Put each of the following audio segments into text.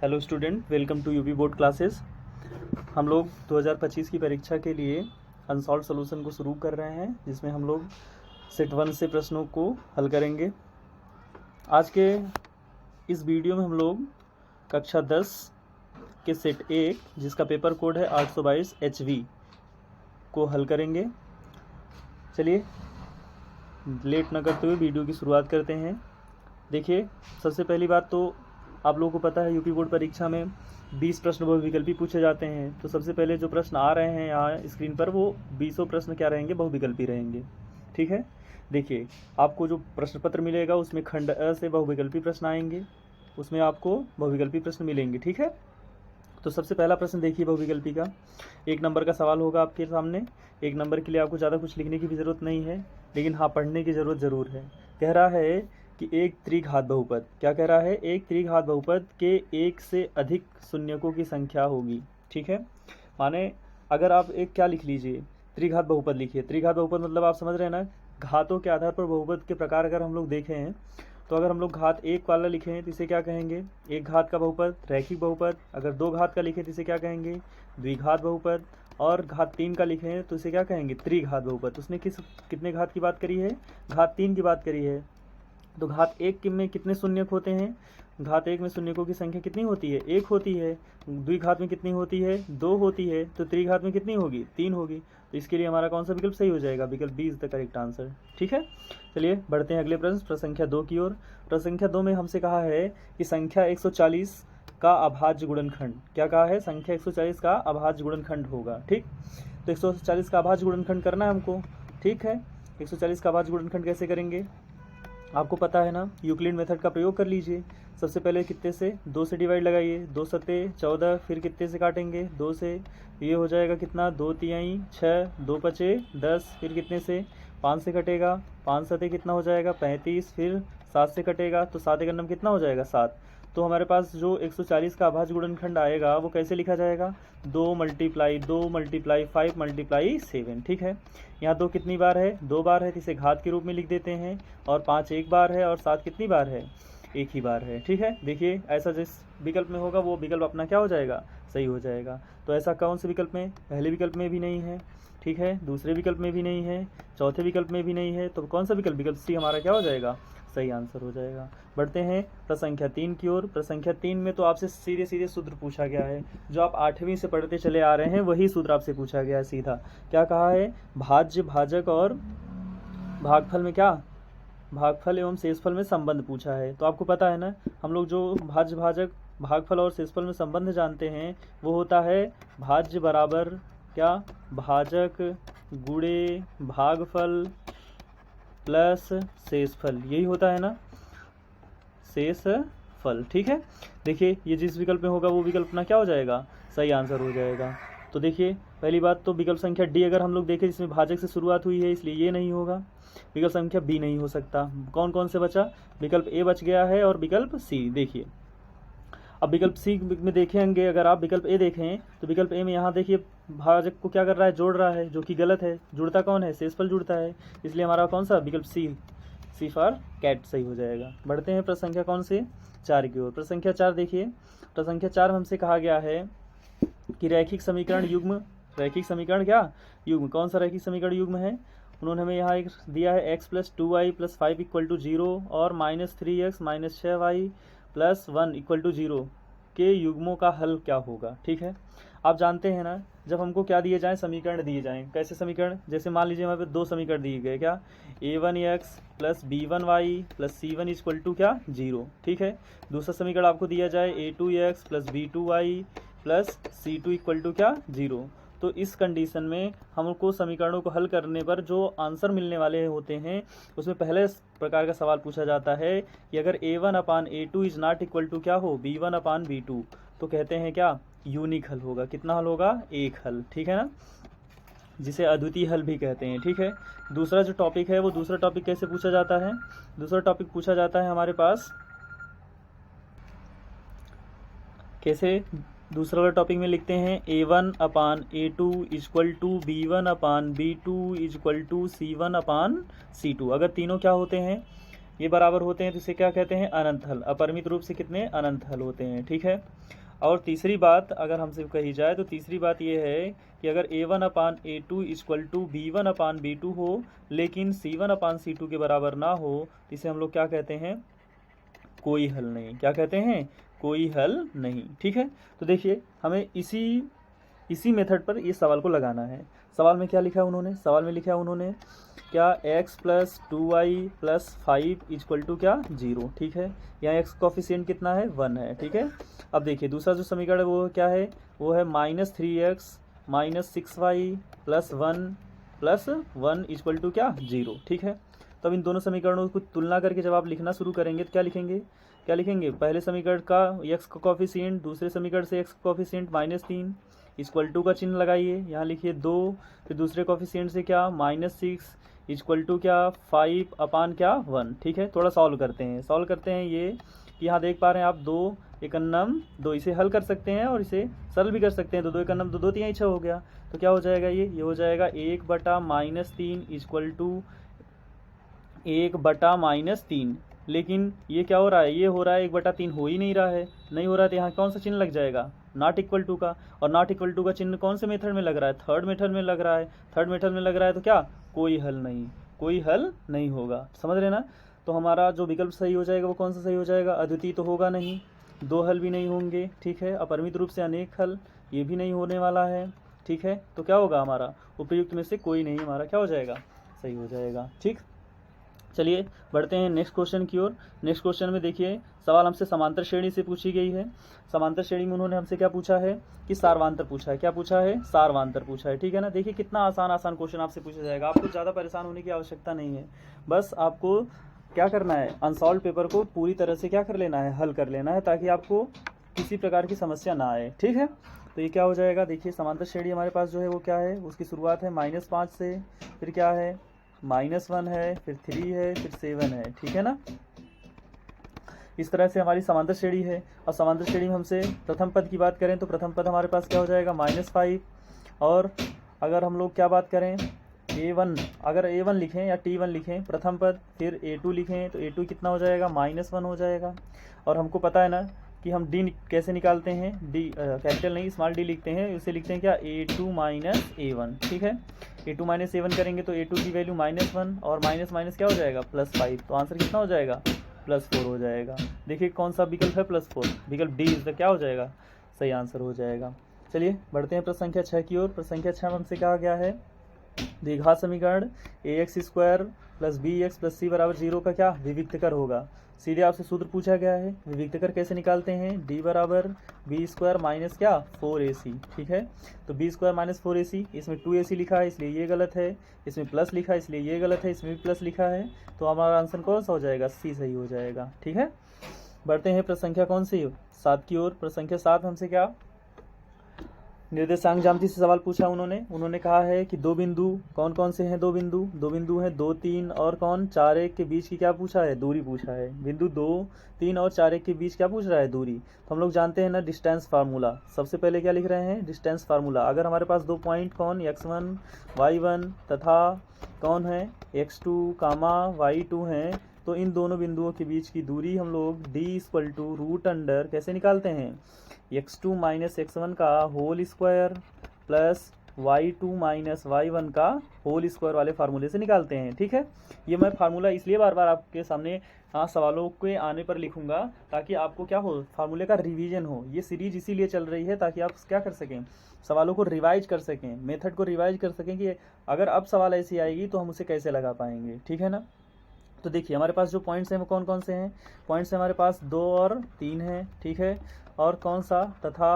Hello student, welcome to UP board classes. हम लोग 2025 की परीक्षा के लिए अनसॉल्व सॉल्यूशन को शुरू कर रहे हैं, जिसमें हम लोग सेट 1 से प्रश्नों को हल करेंगे। आज के इस वीडियो में हम लोग कक्षा 10 के सेट 1, जिसका पेपर कोड है 822 HV, को हल करेंगे। चलिए लेट न करते हुए वीडियो की शुरुआत करते हैं। देखिए, सबसे पहली बात तो आप लोगों को पता है यूपी बोर्ड परीक्षा में 20 प्रश्न बहुविकल्पी पूछे जाते हैं। तो सबसे पहले जो प्रश्न आ रहे हैं यहाँ स्क्रीन पर, वो 20 प्रश्न क्या रहेंगे, बहुविकल्पी रहेंगे। ठीक है, देखिए आपको जो प्रश्न पत्र मिलेगा उसमें खंड अ से बहुविकल्पी प्रश्न आएंगे, उसमें आपको बहुविकल्पी प्रश्न मिलेंगे। ठीक है, तो सबसे पहला प्रश्न देखिए बहुविकल्पी का। 1 नंबर का सवाल होगा आपके सामने। 1 नंबर के लिए आपको ज़्यादा कुछ लिखने की भी ज़रूरत नहीं है, लेकिन हाँ पढ़ने की ज़रूरत ज़रूर है। कह रहा है कि एक त्रिघात बहुपद, क्या कह रहा है, एक त्रिघात बहुपद के एक से अधिक शून्यकों की संख्या होगी। ठीक है, माने अगर आप एक क्या लिख लीजिए, त्रिघात बहुपद लिखिए। त्रिघात बहुपद मतलब आप समझ रहे हैं ना, घातों के आधार पर बहुपद के प्रकार अगर हम लोग देखें हैं, तो अगर हम लोग घात 1 वाला लिखें तो इसे क्या कहेंगे, एक घात का बहुपद, रैखिक बहुपद। अगर 2 घात का लिखें तो इसे क्या कहेंगे, द्विघात बहुपद। और घात 3 का लिखें तो इसे क्या कहेंगे, त्रिघात बहुपद। उसने कितने घात की बात करी है, घात 3 की बात करी है। तो घात 1 में कितने शून्यक होते हैं, घात 1 में शून्यकों की संख्या कितनी होती है, 1 होती है। द्विघात में कितनी होती है, 2 होती है। तो त्रिघात में कितनी होगी, 3 होगी। तो इसके लिए हमारा कौन सा विकल्प सही हो जाएगा, विकल्प B is the correct answer. ठीक है, चलिए बढ़ते हैं अगले प्रश्न, प्रश्न संख्या 2 की ओर। प्रश्न संख्या 2 में हमसे कहा है कि संख्या 140 का अभाज्य गुणनखंड, क्या कहा है, संख्या 140 का अभाज्य गुणनखंड होगा। ठीक, तो 140 का अभाज्य गुणनखंड करना है हमको। ठीक है, 140 का अभाज्य गुणनखंड कैसे करेंगे, आपको पता है ना, यूक्लिड मेथड का प्रयोग कर लीजिए। सबसे पहले कितने से, 2 से डिवाइड लगाइए, 2 सते 14, फिर कितने से काटेंगे, 2 से, ये हो जाएगा कितना, 2 तिहाई 6, 2 पचे 10, फिर कितने से, 5 से कटेगा, 5 सते कितना हो जाएगा 35, फिर 7 से कटेगा, तो 7 एकम कितना हो जाएगा 7। तो हमारे पास जो 140 का अभाज्य गुणनखंड आएगा वो कैसे लिखा जाएगा, 2 × 2 × 5 × 7। ठीक है, यहाँ 2 कितनी बार है, 2 बार है, तो इसे घात के रूप में लिख देते हैं। और 5 एक बार है, और 7 कितनी बार है, 1 ही बार है। ठीक है, देखिए ऐसा जिस विकल्प में होगा वो विकल्प अपना क्या हो जाएगा, सही हो जाएगा। तो ऐसा कौन से विकल्प में, पहले विकल्प में भी नहीं है, ठीक है, दूसरे विकल्प में भी नहीं है, चौथे विकल्प में भी नहीं है। तो कौन सा विकल्प, विकल्प सी हमारा क्या हो जाएगा, सही आंसर हो जाएगा। बढ़ते हैं प्रश्न संख्या 3 की ओर। प्रश्न संख्या 3 में तो आपसे सीधे सीधे सूत्र पूछा गया है, जो आप 8वीं से पढ़ते चले आ रहे हैं वही सूत्र आपसे पूछा गया है सीधा। क्या कहा है, भाज्य भाजक और भागफल में क्या, भागफल एवं शेषफल में संबंध पूछा है। तो आपको पता है ना, हम लोग जो भाज्य भाजक भागफल और शेषफल में संबंध जानते हैं वो होता है भाज्य बराबर क्या, भाजक गुणे भागफल प्लस शेषफल, यही होता है ना, शेषफल। ठीक है, देखिए ये जिस विकल्प में होगा वो विकल्प अपना क्या हो जाएगा, सही आंसर हो जाएगा। तो देखिए पहली बात तो विकल्प संख्या डी अगर हम लोग देखें, जिसमें भाजक से शुरुआत हुई है, इसलिए ये नहीं होगा। विकल्प संख्या बी नहीं हो सकता। कौन कौन से बचा, विकल्प ए बच गया है और विकल्प सी। देखिए अब विकल्प सी में देखेंगे, अगर आप विकल्प ए देखें तो विकल्प ए में यहाँ देखिए भाजक को क्या कर रहा है, जोड़ रहा है, जो कि गलत है। जुड़ता कौन है, शेषफल जुड़ता है, इसलिए हमारा कौन सा विकल्प सी फॉर कैट सही हो जाएगा। बढ़ते हैं प्रश्न संख्या कौन से, 4 की ओर। प्रश्न संख्या 4 देखिए, प्रश्न संख्या 4 में हमसे कहा गया है कि रैखिक समीकरण युग्म, रैखिक समीकरण क्या युग्म, कौन सा रैखिक समीकरण युग्म है। उन्होंने हमें यहाँ एक दिया है x + 2y + 5 = 0 और -3x - 6y + 1 = 0 के युग्मों का हल क्या होगा। ठीक है, आप जानते हैं ना, जब हमको क्या दिए जाएं, समीकरण दिए जाएं, कैसे समीकरण, जैसे मान लीजिए हमारे पे 2 समीकरण दिए गए, क्या, a1x + b1y + c1 = क्या, 0। ठीक है, दूसरा समीकरण आपको दिया जाए a2x + b2y + c2 = क्या, 0। तो इस कंडीशन में हमको समीकरणों को हल करने पर जो आंसर मिलने वाले होते हैं, उसमें पहले प्रकार का सवाल पूछा जाता है कि अगर a1/a2 is not equal to क्या हो, b1/b2, तो कहते हैं क्या, यूनिक हल होगा। कितना हल होगा, एक हल। ठीक है ना, जिसे अद्वितीय हल भी कहते हैं। ठीक है, दूसरा जो टॉपिक है वो दूसरा टॉपिक कैसे पूछा जाता है, दूसरा टॉपिक पूछा जाता है हमारे पास कैसे, दूसरा वाला टॉपिक में लिखते हैं a1/a2 = b1/b2 = c1/c2। अगर तीनों क्या होते हैं, ये बराबर होते हैं तो इसे क्या कहते हैं, अनंत हल। अपरिमित रूप से कितने, अनंत हल होते हैं, ठीक है। और तीसरी बात अगर हमसे कही जाए तो तीसरी बात ये है कि अगर A1/A2 इक्वल टू B1/B2 हो लेकिन C1/C2 के बराबर ना हो तो इसे हम लोग क्या कहते हैं, कोई हल नहीं। क्या कहते हैं, कोई हल नहीं, ठीक है। तो देखिए हमें इसी मेथड पर इस सवाल को लगाना है। सवाल में क्या लिखा है उन्होंने, सवाल में लिखा है उन्होंने क्या x + 2y + 5 इक्वल टू क्या 0, ठीक है। यहाँ x कोफिशिएंट कितना है, 1 है, ठीक है। अब देखिए दूसरा जो समीकरण है वो क्या है, वो है -3x - 6y + 1 इक्वल टू क्या 0, ठीक है। तो अब इन दोनों समीकरणों को तुलना करके जब आप लिखना शुरू करेंगे तो क्या लिखेंगे, पहले समीकरण का x का कोफिशिएंट, दूसरे समीकरण से x का कोफिशिएंट -3 इक्वल टू का चिन्ह लगाइए, यहाँ लिखिए 2, फिर दूसरे कोफिशिएंट से क्या -6 इक्वल टू क्या 5 क्या 1, ठीक है। थोड़ा सॉल्व करते हैं ये कि यहाँ देख पा रहे हैं आप 2 एकन्नम 2, इसे हल कर सकते हैं और इसे सरल भी कर सकते हैं। 2 एकन्नम 2 3 6 हो गया, तो क्या हो जाएगा, ये हो जाएगा 1/-3 इक्वल टू 1/-3। लेकिन ये क्या हो रहा है, ये हो रहा है 1/3 हो ही नहीं रहा है, तो यहाँ कौन सा चिन्ह लग जाएगा, नॉट इक्वल टू का। और नॉट इक्वल टू का चिन्ह कौन से मेथड में लग रहा है, थर्ड मेथड में लग रहा है। तो क्या, कोई हल नहीं होगा, समझ रहे ना। तो हमारा जो विकल्प सही हो जाएगा वो कौन सा सही हो जाएगा, अद्वितीय तो होगा नहीं, 2 हल भी नहीं होंगे, ठीक है। अपरिमित रूप से अनेक हल, ये भी नहीं होने वाला है, ठीक है। तो क्या होगा, हमारा उपयुक्त में से कोई नहीं हमारा क्या हो जाएगा, सही हो जाएगा, ठीक। चलिए बढ़ते हैं नेक्स्ट क्वेश्चन की ओर। नेक्स्ट क्वेश्चन में देखिए सवाल हमसे समांतर श्रेणी से पूछी गई है। समांतर श्रेणी में उन्होंने हमसे क्या पूछा है कि सारवांतर पूछा है। क्या पूछा है, सारवांतर पूछा है, ठीक है ना। देखिए कितना आसान क्वेश्चन आपसे पूछा जाएगा, आपको ज़्यादा परेशान होने की आवश्यकता नहीं है। बस आपको क्या करना है, अनसॉल्व पेपर को पूरी तरह से क्या कर लेना है, हल कर लेना है, ताकि आपको किसी प्रकार की समस्या ना आए, ठीक है। तो ये क्या हो जाएगा, देखिए समांतर श्रेणी हमारे पास जो है वो क्या है, उसकी शुरुआत है -5 से, फिर क्या है -1 है, फिर 3 है, फिर 7 है, ठीक है ना। इस तरह से हमारी समांतर श्रेणी है। और समांतर श्रेणी में हमसे प्रथम पद की बात करें तो प्रथम पद हमारे पास क्या हो जाएगा, -5। और अगर हम लोग क्या बात करें, A1, अगर A1 लिखें या T1 लिखें प्रथम पद, फिर A2 लिखें तो A2 कितना हो जाएगा, -1 हो जाएगा। और हमको पता है ना कि हम D कैसे निकालते हैं, D कैपिटल नहीं स्मॉल d लिखते हैं, उसे लिखते हैं क्या, A2 - A1, ठीक है। A2 - A1 करेंगे तो A2 की वैल्यू -1 और माइनस क्या हो जाएगा, +5। तो आंसर कितना हो जाएगा, +4 हो जाएगा। देखिए कौन सा विकल्प है, +4, विकल्प D इसका क्या हो जाएगा, सही आंसर हो जाएगा। चलिए बढ़ते हैं प्रश्न संख्या 6 की ओर। प्रश्न संख्या 6 में हमसे कहा गया है द्विघात समीकरण ax² + bx + c = 0 का क्या विविक्तकर होगा। सीधे आपसे सूत्र पूछा गया है, विविक्तकर कैसे निकालते हैं, d = b² - क्या 4ac, ठीक है। तो b² - 4ac, इसमें 2ac लिखा है इसलिए ये गलत है, इसमें प्लस लिखा है इसलिए ये गलत है, इसमें भी प्लस लिखा है, तो हमारा आंसर कौन सा हो जाएगा, c सही हो जाएगा, ठीक है। बढ़ते हैं प्रश्न संख्या कौन सी, 7 की ओर। प्रश्न संख्या 7 हमसे क्या निर्देशांक ज्यामिति से सवाल पूछा उन्होंने कहा है कि 2 बिंदु कौन कौन से हैं, 2 बिंदु हैं 2, 3 और कौन 4, 1 के बीच की क्या पूछा है, दूरी पूछा है। बिंदु 2, 3 और 4, 1 के बीच क्या पूछ रहा है, दूरी। तो हम लोग जानते हैं ना डिस्टेंस फार्मूला। सबसे पहले क्या लिख रहे हैं, डिस्टेंस फार्मूला। अगर हमारे पास 2 पॉइंट कौन x1 y1 तथा कौन है x2, y2 हैं, तो इन दोनों बिंदुओं के बीच की दूरी हम लोग d √अंडर कैसे निकालते हैं, x2 - x1 का whole square plus y2 - y1 का होल स्क्वायर वाले फार्मूले से निकालते हैं, ठीक है। ये मैं फार्मूला इसलिए बार बार आपके सामने सवालों के आने पर लिखूंगा ताकि आपको क्या हो, फार्मूले का रिवीजन हो। ये सीरीज इसीलिए चल रही है ताकि आप क्या कर सकें, सवालों को रिवाइज कर सकें, मेथड को रिवाइज कर सकें कि अगर अब सवाल ऐसी आएगी तो हम उसे कैसे लगा पाएंगे, ठीक है ना। तो देखिए हमारे पास जो पॉइंट्स हैं वो कौन कौन से हैं, पॉइंट्स हमारे पास 2 और 3 हैं, ठीक है। और कौन सा तथा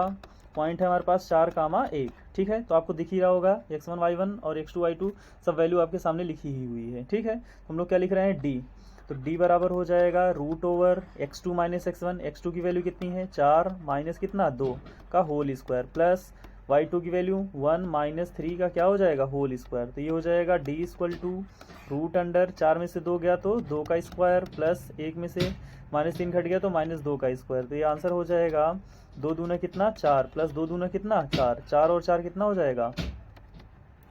पॉइंट है हमारे पास 4, 1, ठीक है। तो आपको दिख ही रहा होगा x1 y1 और x2 y2 सब वैल्यू आपके सामने लिखी ही हुई है, ठीक है। तो हम लोग क्या लिख रहे हैं, d। तो d बराबर हो जाएगा √x2 - x1, x2 की वैल्यू कितनी है 4 माइनस कितना 2 का होल स्क्वायर प्लस y2 की वैल्यू 1 - 3 का क्या हो जाएगा होल स्क्वायर। तो ये हो जाएगा d √अंडर 4 में से 2 गया तो 2 का स्क्वायर प्लस 1 में से -3 घट गया तो -2 का स्क्वायर। तो ये आंसर हो जाएगा 2 दूना कितना 4 प्लस 2 दूना कितना 4, 4 और 4 कितना हो जाएगा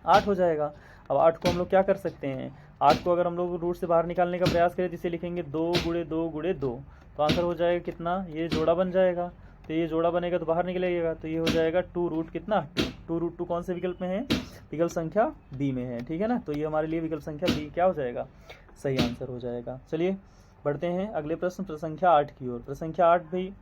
8 हो जाएगा। अब 8 को हम लोग क्या कर सकते हैं, 8 को अगर हम लोग रूट से बाहर निकालने का प्रयास करें तो इसे लिखेंगे 2 गुणे 2 गुणे 2, तो आंसर हो जाएगा कितना, ये जोड़ा बन जाएगा। तो ये जोड़ा बनेगा तो बाहर निकलेगा, तो ये हो जाएगा 2 रूट कितना 2 रूट 2 कौन से विकल्प में है, विकल्प संख्या बी में है, ठीक है ना। तो ये हमारे लिए विकल्प संख्या बी क्या हो जाएगा, सही आंसर हो जाएगा। चलिए बढ़ते हैं अगले प्रश्न संख्या 8 की ओर। प्रश्न संख्या 8 भी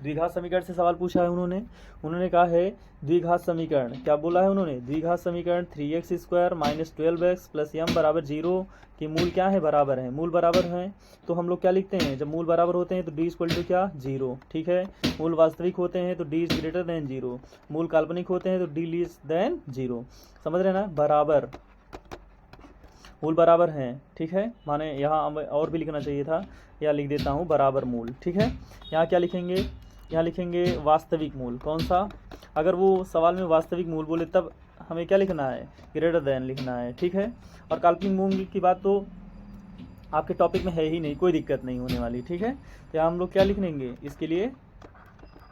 द्विघात समीकरण से सवाल पूछा है उन्होंने कहा है द्विघात समीकरण, क्या बोला है उन्होंने, द्विघात समीकरण 3x square minus 12x plus m बराबर 0 के मूल क्या है, बराबर है। मूल बराबर हैं तो हम लोग क्या लिखते हैं, जब मूल बराबर होते हैं तो d इक्वल टू क्या 0, ठीक है। मूल वास्तविक होते हैं तो d इज ग्रेटर देन 0, मूल काल्पनिक होते हैं तो d लेस देन 0, समझ रहे ना। बराबर, मूल बराबर हैं, ठीक है। माने यहाँ और भी लिखना चाहिए था, या लिख देता हूँ बराबर मूल, ठीक है। यहाँ क्या लिखेंगे, यहाँ लिखेंगे वास्तविक मूल, कौन सा, अगर वो सवाल में वास्तविक मूल बोले तब हमें क्या लिखना है, ग्रेटर देन लिखना है, ठीक है। और काल्पनिक मूल की बात तो आपके टॉपिक में है ही नहीं, कोई दिक्कत नहीं होने वाली, ठीक है। तो यहाँ हम लोग क्या लिख लेंगे इसके लिए,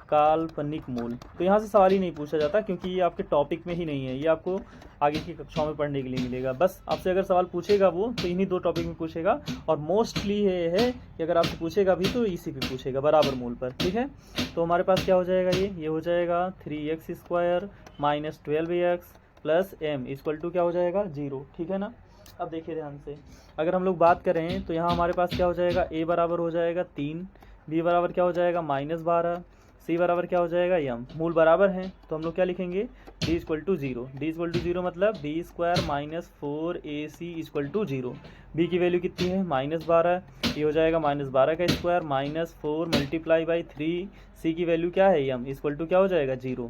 काल्पनिक मूल। तो यहाँ से सवाल ही नहीं पूछा जाता क्योंकि ये आपके टॉपिक में ही नहीं है, ये आपको आगे की कक्षाओं में पढ़ने के लिए मिलेगा। बस आपसे अगर सवाल पूछेगा वो तो इन्हीं 2 टॉपिक में पूछेगा, और मोस्टली ये है कि अगर आपसे पूछेगा भी तो इसी पे पूछेगा, बराबर मूल पर, ठीक है। तो हमारे पास क्या हो जाएगा, ये हो जाएगा 3x square minus 12x plus m equal to क्या हो जाएगा 0, ठीक है ना। अब देखिए ध्यान से, अगर हम लोग बात करें तो यहाँ हमारे पास क्या हो जाएगा, a बराबर हो जाएगा 3, b बराबर क्या हो जाएगा -12, c बराबर क्या हो जाएगा m, मूल बराबर हैं तो हम लोग क्या लिखेंगे d equal to 0, d equal to 0 मतलब b square minus 4ac equal to 0। b की वैल्यू कितनी है -12, ये हो जाएगा -12 का square minus 4 multiply by 3, c की वैल्यू क्या है m इक्वल टू क्या हो जाएगा 0।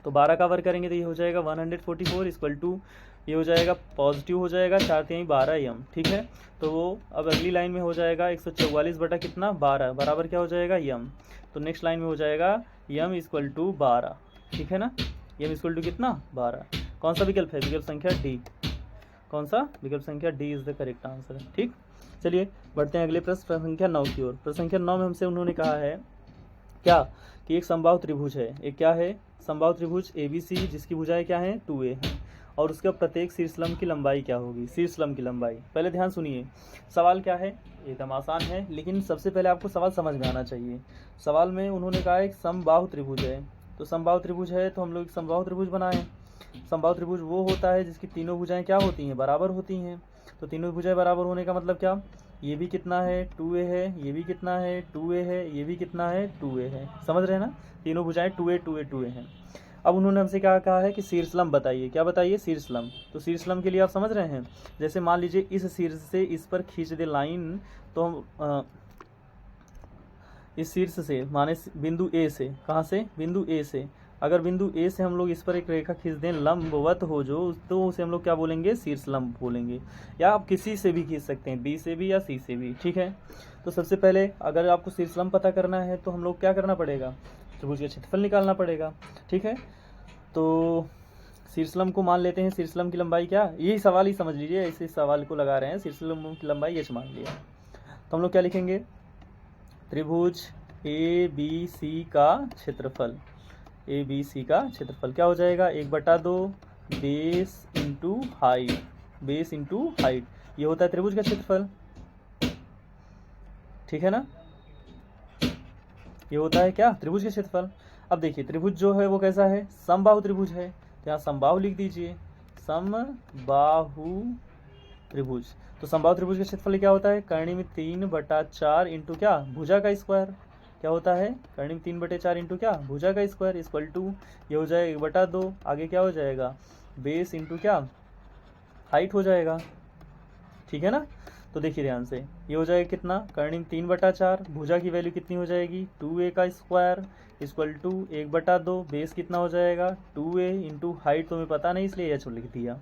तो 12 का वर्ग करेंगे तो ये हो जाएगा 144 इक्वल टू, ये हो जाएगा पॉजिटिव हो जाएगा 4×3=12 m, ठीक है। तो वो अब अगली लाइन में हो जाएगा 144 बटा कितना 12 बराबर क्या हो जाएगा m। तो नेक्स्ट लाइन में हो जाएगा m इक्वल टू 12, ठीक है ना। m इक्वल टू कितना 12, कौन सा विकल्प है, विकल्प संख्या डी, कौन सा, विकल्प संख्या D is the correct answer, ठीक। चलिए बढ़ते हैं अगले प्रश्न संख्या 9 की ओर। प्रश्न संख्या 9 में हमसे उन्होंने कहा है क्या, कि एक समबाहु त्रिभुज है, एक क्या है, समबाहु त्रिभुज ABC जिसकी भुजाएं क्या हैं 2a हैं, और उसका प्रत्येक शीर्षलंब की लंबाई क्या होगी, शीर्षलंब की लंबाई। पहले ध्यान सुनिए, सवाल क्या है, एकदम आसान है, लेकिन सबसे पहले आपको सवाल समझ में आना चाहिए। सवाल में उन्होंने कहा एक समबाहु त्रिभुज है, तो समबाहु त्रिभुज है तो हम लोग समबाहु त्रिभुज बनाएं। समबाहु त्रिभुज वो होता है जिसकी तीनों भुजाएं क्या होती हैं, बराबर होती हैं। तो तीनों भुजाएं बराबर होने का मतलब क्या, ये भी कितना है 2a है, ये भी कितना है 2a है, ये भी कितना है 2a है, समझ रहे हैं ना। तीनों भुजाएं 2a 2a 2a हैं। अब उन्होंने हमसे क्या कहा है कि शीर्षलंब बताइए, क्या बताइए, शीर्षलंब। तो शीर्षलंब के लिए आप समझ रहे हैं, जैसे मान लीजिए इस शीर्ष से इस पर खींच दे लाइन, तो हम इस शीर्ष से माने बिंदु ए से, कहाँ से, बिंदु ए से, अगर बिंदु ए से हम लोग इस पर एक रेखा खींच दें लंबवत हो जो, तो उसे हम लोग क्या बोलेंगे, शीर्षलंब बोलेंगे। या आप किसी से भी खींच सकते हैं, बी से भी या सी से भी, ठीक है। तो सबसे पहले अगर आपको शीर्षलंब पता करना है तो हम लोग क्या करना पड़ेगा, त्रिभुज का क्षेत्रफल निकालना पड़ेगा, ठीक है। तो शीर्षलंब को मान लेते हैं, शीर्षलंब की लंबाई क्या, यही सवाल ही समझ लीजिए, इसी सवाल को लगा रहे हैं, शीर्षलंब की लंबाई h मान लिया। तो हम लोग क्या लिखेंगे, त्रिभुज ABC का क्षेत्रफल, ABC का क्षेत्रफल क्या हो जाएगा 1/2 base into height, base into height, ये होता है त्रिभुज का क्षेत्रफल, ठीक है ना। ये होता है क्या, त्रिभुज का क्षेत्रफल। अब देखिए त्रिभुज जो है वो कैसा है, समबाहु त्रिभुज है, तो यहाँ समबाहु लिख दीजिए, समबाहु त्रिभुज। तो समबाहु त्रिभुज का क्षेत्रफल क्या होता है, कर्णी में 3/4 इंटू क्या, भुजा का स्क्वायर, क्या होता है, कर्णी में 3/4 इंटू क्या, भुजा का स्क्वायर इक्वल टू, ये हो जाएगा 1/2, आगे क्या हो जाएगा, बेस इंटू क्या, हाइट हो जाएगा, ठीक है ना। तो देखिए ध्यान से, ये हो जाएगा कितना, कर्णी में 3/4, भुजा की वैल्यू कितनी हो जाएगी 2a का स्क्वायर इक्वल टू 1/2, बेस कितना हो जाएगा 2a इंटू हाइट तो हमें पता नहीं इसलिए h लिख दिया।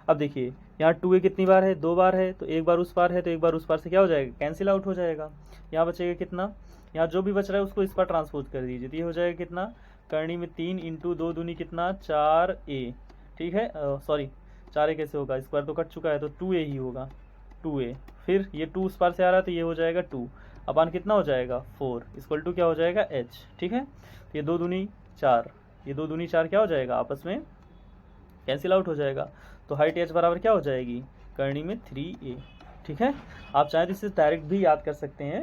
अब देखिए यहाँ 2a कितनी बार है, 2 बार है, तो एक बार उस पार है तो एक बार उस पार से क्या हो जाएगा, कैंसिल आउट हो जाएगा। यहाँ बचेगा कितना, यहाँ जो भी बच रहा है उसको इस पर ट्रांसपोज कर दीजिए, तो ये हो जाएगा कितना, कर्णी में 3 इंटू 2 दूनी कितना 4a, ठीक है, सॉरी 4a कैसे होगा, स्क्वायर तो कट चुका है तो 2a ही होगा, 2a, फिर ये 2 उस पार से आ रहा है तो ये हो जाएगा 2 अपान कितना हो जाएगा 4 इक्वल टू क्या हो जाएगा h, ठीक है। तो ये 2 दूनी 4, ये 2 दूनी 4 क्या हो जाएगा, आपस में कैंसिल आउट हो जाएगा। तो हाइट h बराबर क्या हो जाएगी, करनी में 3a। ठीक है, आप चाहे तो इसे डायरेक्ट भी याद कर सकते हैं,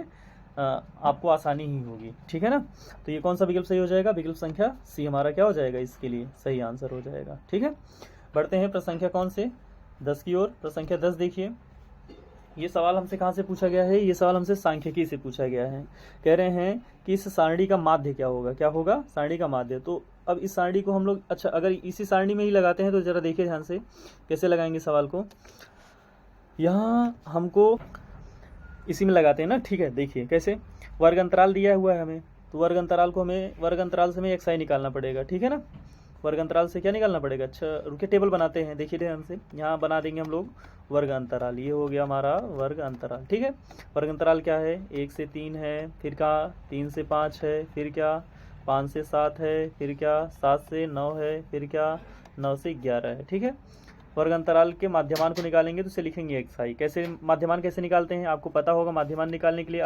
आपको आसानी ही होगी। ठीक है ना। तो ये कौन सा विकल्प सही हो जाएगा? विकल्प संख्या सी हमारा क्या हो जाएगा, इसके लिए सही आंसर हो जाएगा। ठीक है, बढ़ते हैं प्रश्न संख्या कौन से 10 की ओर। प्रश्न संख्या 10 देखिए, ये सवाल हमसे कहाँ से पूछा गया है? ये सवाल हमसे सांख्यिकी से पूछा गया है। कह रहे हैं कि इस सारणी का माध्य क्या होगा? क्या होगा? सारणी का माध्य। तो अब इस सारणी को हम लोग, अच्छा अगर इसी सारणी में ही लगाते हैं तो जरा देखिए ध्यान से कैसे लगाएंगे सवाल को। यहाँ हमको इसी में लगाते हैं ना। ठीक है, देखिए कैसे, वर्ग अंतराल दिया हुआ है हमें, तो वर्ग अंतराल को हमें, वर्ग अंतराल से हमें xi निकालना पड़ेगा। ठीक है ना, वर्ग अंतराल से क्या निकालना पड़ेगा? अच्छा रुके, टेबल बनाते हैं, देखिए ध्यान से। यहाँ बना देंगे हम लोग वर्ग अंतराल, ये हो गया हमारा वर्ग अंतराल। ठीक है, वर्ग अंतराल क्या है? 1 से 3 है, फिर क्या 3 से 5 है, फिर क्या 5 से 7 है, फिर क्या 7 से 9 है, फिर क्या 9 से 11 है। ठीक है, वर्ग अंतराल के माध्यमान को निकालेंगे तो इसे लिखेंगे xi। कैसे माध्यमान कैसे निकालते हैं? आपको पता होगा, माध्यमान निकालने के लिए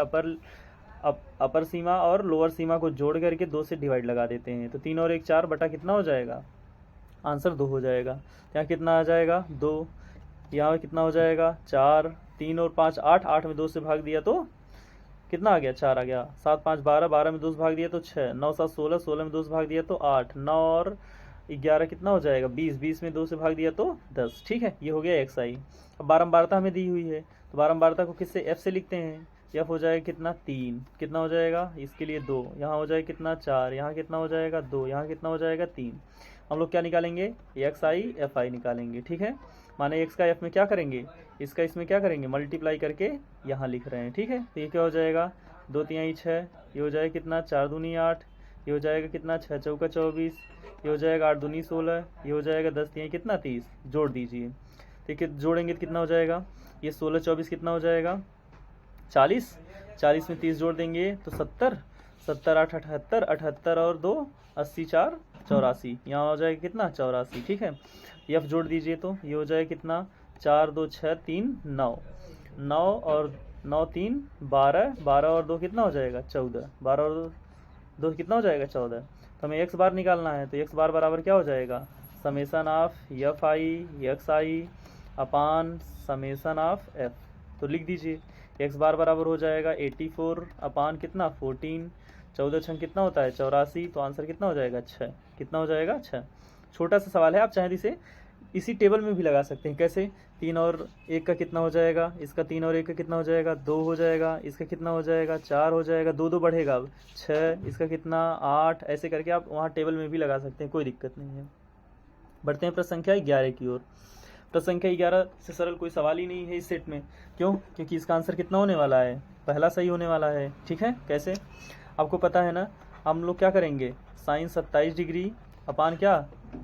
अपर सीमा और लोअर सीमा को जोड़ करके 2 से डिवाइड लगा देते हैं। तो 3 और 1 4 बटा कितना हो जाएगा? आंसर 2 हो जाएगा। यहाँ कितना आ जाएगा? 2। यहाँ कितना हो जाएगा? 4। 3 और 5 8, 8 में 2 से भाग दिया तो कितना आ गया? 4 आ गया। 7 5 12, 12 में 2 से भाग दिया तो 6, 9 7 16, 16 में 2 से भाग दिया तो 8, 9 और 11 कितना हो जाएगा? 20, 20 में 2 से भाग दिया तो 10। ठीक है, ये हो गया xi। अब बारंबारता हमें दी हुई है, तो बारंबारता को किससे? f से लिखते हैं। f हो जाएगा कितना? 3। कितना हो जाएगा? इसके लिए 2। यहाँ हो जाएगा कितना? 4। यहाँ कितना हो जाएगा? 2। यहाँ कितना हो जाएगा? 3। हम लोग क्या निकालेंगे? xi fi निकालेंगे। ठीक है, माने x का f में क्या करेंगे? इसका इसमें क्या करेंगे? मल्टीप्लाई करके यहाँ लिख रहे हैं। ठीक है, तो ये क्या हो जाएगा? 2 3 6, ये हो जाएगा कितना? 4 दूनी 8, ये हो जाएगा कितना? 6 चौका 24, ये हो जाएगा 8 दूनी 16, ये हो जाएगा 10 3 कितना? 30। जोड़ दीजिए, ठीक है, जोड़ेंगे तो कितना हो जाएगा? ये 16 24 कितना हो जाएगा? 40। 40 में 30 जोड़ देंगे तो 70। 70 8 78, 78 और 2 80 4 84, यहाँ हो जाएगा कितना? 84। ठीक है, f जोड़ दीजिए तो ये हो जाएगा कितना? 4 2 6 3 9, 9 और 9 3 12, 12 और 2 कितना हो जाएगा? 14, 12 और 2 कितना हो जाएगा? 14। तो हमें x बार निकालना है, तो x बार बराबर क्या हो जाएगा? Summation of fi xi upon summation of f। तो लिख दीजिए, x बार बराबर हो जाएगा 84 अपान कितना? 14, 14 छंग कितना होता है? 84। तो आंसर कितना हो जाएगा? 6। कितना हो जाएगा? 6। छोटा सा सवाल है, आप चाहें इसे इसी टेबल में भी लगा सकते हैं। कैसे? 3 और 1 का कितना हो जाएगा? इसका 3 और 1 का कितना हो जाएगा? 2 हो जाएगा। इसका कितना हो जाएगा? 4 हो जाएगा। 2 2 बढ़ेगा अब 6, इसका कितना? 8। ऐसे करके आप वहाँ टेबल में भी लगा सकते हैं, कोई दिक्कत नहीं है। बढ़ते हैं प्रश्न संख्या 11 की ओर। प्रश्न संख्या 11 से सरल कोई सवाल ही नहीं है इस सेट में। क्यों? क्योंकि इसका आंसर कितना होने वाला है? पहला सही होने वाला है। ठीक है, कैसे? आपको पता है ना, हम लोग क्या करेंगे? साइन 27 डिग्री अपान क्या?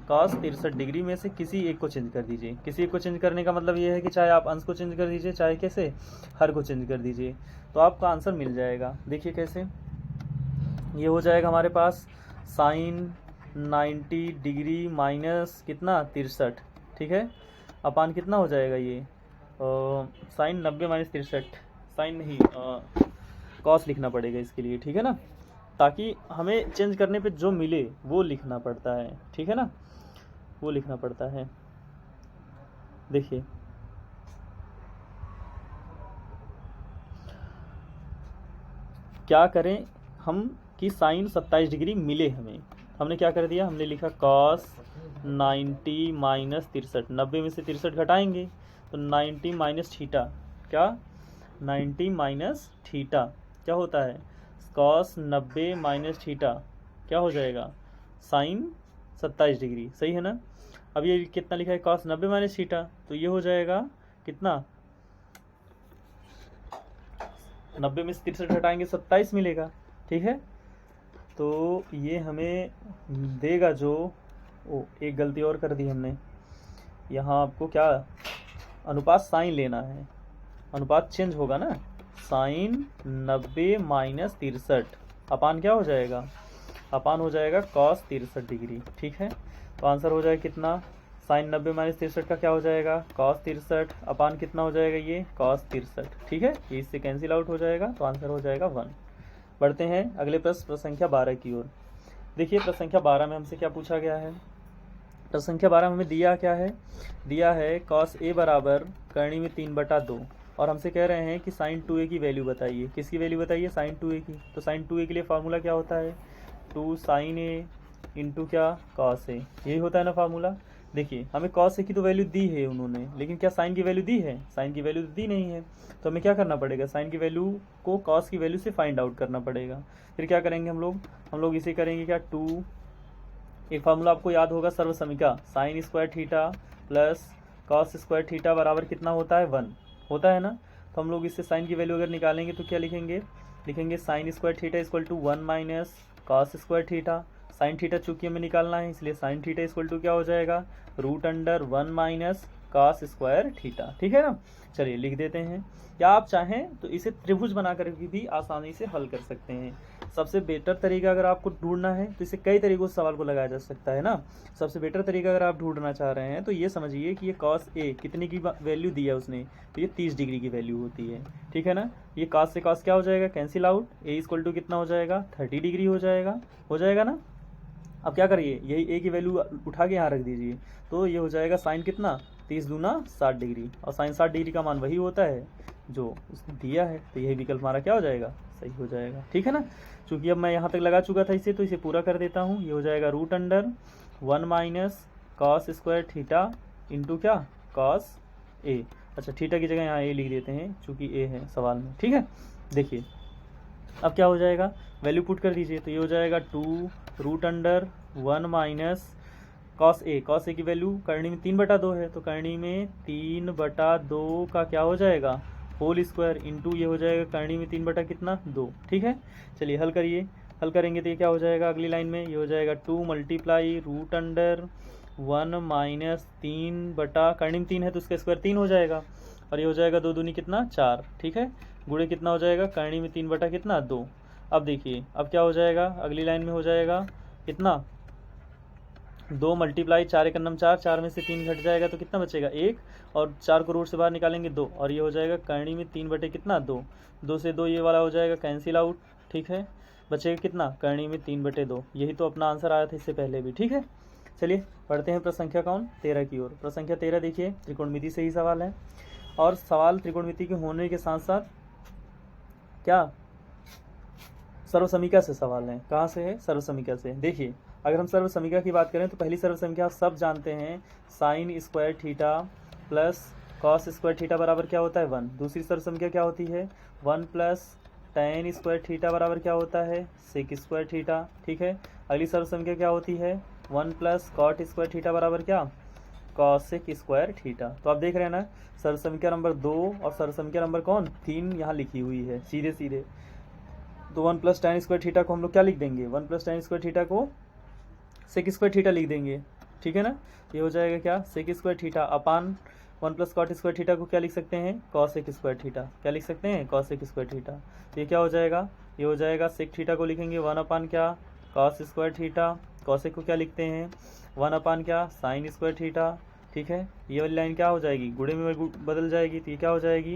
कॉस 63 डिग्री में से किसी एक को चेंज कर दीजिए। किसी एक को चेंज करने का मतलब ये है कि चाहे आप अंश को चेंज कर दीजिए, चाहे कैसे हर को चेंज कर दीजिए, तो आपका आंसर मिल जाएगा। देखिए कैसे, ये हो जाएगा हमारे पास साइन 90 डिग्री माइनस कितना? 63। ठीक है, अपान कितना हो जाएगा? ये साइन 90 माइनस 63, साइन नहीं कॉस लिखना पड़ेगा इसके लिए। ठीक है ना, ताकि हमें चेंज करने पे जो मिले वो लिखना पड़ता है। ठीक है ना, वो लिखना पड़ता है। देखिए क्या करें हम कि साइन 27 डिग्री मिले हमें, हमने क्या कर दिया? हमने लिखा कॉस 90 माइनस 63, 90 में से 63 घटाएंगे तो 90 माइनस थीटा। क्या? 90 माइनस थीटा क्या होता है? कॉस 90 माइनस थीटा क्या हो जाएगा? Sine 27 degree. सही है ना? अब ये कितना लिखा है? कॉस 90 माइनस थीटा, तो ये हो जाएगा कितना? 90 में से 63 घटाएंगे 27 मिलेगा। ठीक है, तो ये हमें देगा जो, एक गलती और कर दी हमने, यहाँ आपको क्या अनुपात साइन लेना है, अनुपात चेंज होगा ना। साइन 90 माइनस 63 अपान क्या हो जाएगा? अपान हो जाएगा कॉस 63 डिग्री। ठीक है, तो आंसर हो जाएगा कितना? साइन 90 माइनस 63 का क्या हो जाएगा? कॉस 63 अपान कितना हो जाएगा? ये कॉस 63। ठीक है, ये इससे कैंसिल आउट हो जाएगा, तो आंसर हो जाएगा 1। बढ़ते हैं अगले प्रश्न संख्या 12 की ओर। देखिए प्रश्न संख्या 12 में हमसे क्या पूछा गया है? प्रश्न संख्या 12 में हमें दिया क्या है, दिया है cos a बराबर करनी में 3/2 और हमसे कह रहे हैं कि sin 2a की वैल्यू बताइए। किसकी वैल्यू बताइए? sin 2a की। तो sin 2a के लिए फार्मूला क्या होता है? 2 sin a इंटू क्या? cos a। यही होता है ना फार्मूला। देखिए हमें cos a की तो वैल्यू दी है उन्होंने, लेकिन क्या sin की वैल्यू दी है? sin की वैल्यू तो दी नहीं है। तो हमें क्या करना पड़ेगा? sin की वैल्यू को cos की वैल्यू से फाइंड आउट करना पड़ेगा। फिर क्या करेंगे हम लोग इसे करेंगे क्या? 2, एक फार्मूला आपको याद होगा सर्वसमीका, sine square theta plus cos square theta बराबर कितना होता है? 1 होता है ना। तो हम लोग इससे साइन की वैल्यू अगर निकालेंगे तो क्या लिखेंगे? लिखेंगे sine square theta equal to 1 minus cos square theta. Sine theta चूंकि हमें निकालना है, इसलिए साइन थीटा इक्वल टू क्या हो जाएगा? √1 माइनस कॉस स्क्वायर थीटा। ठीक है ना। चलिए लिख देते हैं, या आप चाहें तो इसे त्रिभुज बना कर भी आसानी से हल कर सकते हैं। सबसे बेटर तरीका अगर आपको ढूंढना है तो इसे कई तरीकों से सवाल को लगाया जा सकता है ना। सबसे बेटर तरीका अगर आप ढूंढना चाह रहे हैं तो ये समझिए कि ये cos a कितने की वैल्यू दी है उसने, तो ये 30 डिग्री की वैल्यू होती है। ठीक है ना। ये cos से cos क्या हो जाएगा? Cancel out. a equal to कितना हो जाएगा? 30 डिग्री हो जाएगा ना। अब क्या करिए, यही a की वैल्यू उठा के यहाँ रख दीजिए, तो ये हो जाएगा साइन कितना? 30 दूना 60 डिग्री, और साइन 60 डिग्री का मान वही होता है जो उसने दिया है। तो यही विकल्प हमारा क्या हो जाएगा? सही हो जाएगा। ठीक है ना। चूंकि अब मैं यहाँ तक लगा चुका था इसे, तो इसे पूरा कर देता हूँ। ये हो जाएगा √1 minus cos square theta into क्या? cos a। अच्छा, थीटा की जगह यहाँ a लिख देते हैं चूंकि a है सवाल में। ठीक है। देखिए अब क्या हो जाएगा, वैल्यू पुट कर दीजिए, तो ये हो जाएगा 2√1 माइनस कॉस ए की वैल्यू करनी में 3/2 है, तो करनी में 3/2 का क्या हो जाएगा? होल स्क्वायर इंटू ये हो जाएगा करनी में 3/कितना? 2। ठीक है। चलिए हल करिए, हल करेंगे तो ये क्या हो जाएगा? अगली लाइन में ये हो जाएगा 2 मल्टीप्लाई √1 माइनस 3 करनी में 3 है तो उसका स्क्वायर 3 हो जाएगा, और ये हो जाएगा 2 दूनी कितना? 4। ठीक है। गुणे कितना हो जाएगा? करनी में 3/कितना? 2। अब देखिए अब क्या हो जाएगा, अगली लाइन में हो जाएगा कितना? 2 मल्टीप्लाई 4 × 4, 4 में से 3 घट जाएगा तो कितना बचेगा? 1, और 4 को रूट से बाहर निकालेंगे 2, और ये हो जाएगा करनी में 3/कितना? 2। 2 से 2 ये वाला हो जाएगा कैंसिल आउट। ठीक है। बचेगा कितना? करनी में 3/2। यही तो अपना आंसर आया था इससे पहले भी। ठीक है। चलिए पढ़ते हैं प्रश्न संख्या 13 की ओर। प्रश्न संख्या 13 देखिए, त्रिकोणमिति से ही सवाल है, और सवाल त्रिकोणमिति के होने के साथ साथ क्या सर्वसमीका से सवाल है। कहाँ से है? सर्वसमीका से। देखिए अगर हम सर्वसमीका की बात करें तो पहली सर्वसमीका आप सब जानते हैं, sign square theta plus cos square theta बराबर क्या होता है? 1। दूसरी सर्वसमीका क्या होती है? 1 प्लस tan स्क्वायर थीटा बराबर क्या होता है? Sec square theta. ठीक है। अगली सर्वसमीका क्या होती है? 1 प्लस कॉट स्क्वायर थीटा बराबर क्या? Cosec square theta. तो आप देख रहे हैं ना, सर्वसमीका नंबर 2 और सर्वसमीका नंबर 3 यहाँ लिखी हुई है सीधे सीधे। तो 1 प्लस tan स्क्वायर थीटा को हम लोग क्या लिख देंगे? 1 प्लस tan स्क्वायर थीटा को सेक स्क्वायर थीटा लिख देंगे। ठीक है ना। ये हो जाएगा क्या? Sec square theta upon 1 plus cot square theta को क्या लिख सकते हैं? Cosec square theta. क्या लिख सकते हैं? Cosec square theta. तो ये क्या हो जाएगा? ये हो जाएगा सेक थीटा को लिखेंगे 1 अपान क्या? Cos square theta. कॉसेक को क्या लिखते हैं? 1 अपान क्या? Sign square theta. ठीक है। ये वाली लाइन क्या हो जाएगी? गुणे में बदल जाएगी, तो ये क्या हो जाएगी?